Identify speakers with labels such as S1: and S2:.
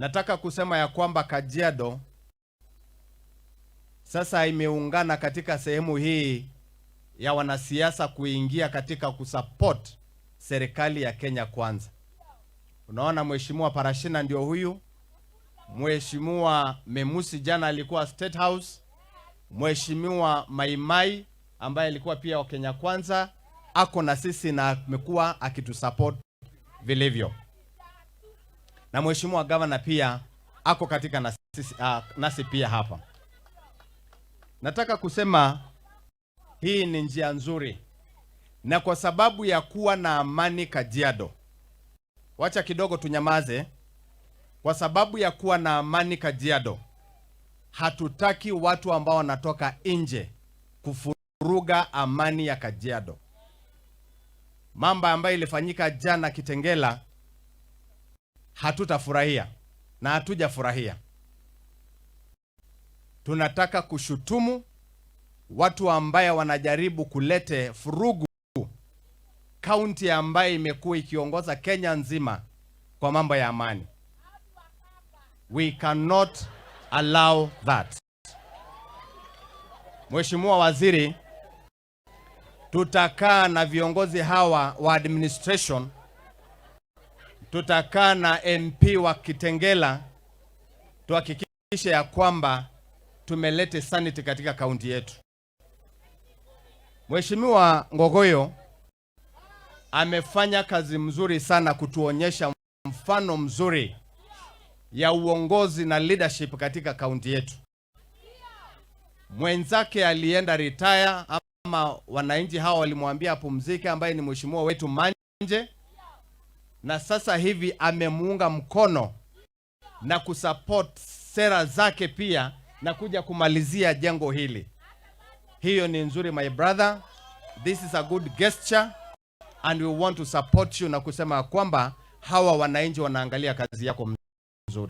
S1: Nataka kusema ya kwamba Kajiado sasa imeungana katika sehemu hii ya wanasiasa kuingia katika kusupport serikali ya Kenya Kwanza. Unaona Mheshimiwa Parashina ndio huyu. Mheshimiwa Memusi jana alikuwa State House. Mheshimiwa Maimai ambaye alikuwa pia wa Kenya Kwanza ako na sisi na amekuwa akitusupport vilivyo. Na Mheshimiwa Governor pia ako katika nasi pia hapa. Nataka kusema hii ni njia nzuri, na kwa sababu ya kuwa na amani Kajiado, wacha kidogo tunyamaze. Kwa sababu ya kuwa na amani Kajiado, hatutaki watu ambao wanatoka nje kufuruga amani ya Kajiado. Mambo ambayo ilifanyika jana Kitengela hatutafurahia na hatujafurahia. Tunataka kushutumu watu ambao wanajaribu kulete furugu kaunti ambayo imekuwa ikiongoza Kenya nzima kwa mambo ya amani. We cannot allow that. Mheshimiwa Waziri, tutakaa na viongozi hawa wa administration, tutakaa na MP wa Kitengela, tuhakikishe ya kwamba tumelete sanity katika kaunti yetu. Mheshimiwa Ngogoyo amefanya kazi mzuri sana kutuonyesha mfano mzuri ya uongozi na leadership katika kaunti yetu. Mwenzake alienda retire ama wananchi hao walimwambia apumzike, ambaye ni Mheshimiwa wetu Manje, na sasa hivi amemuunga mkono na kusupport sera zake pia na kuja kumalizia jengo hili. Hiyo ni nzuri my brother. This is a good gesture and we want to support you, na kusema kwamba hawa wananchi wanaangalia kazi yako.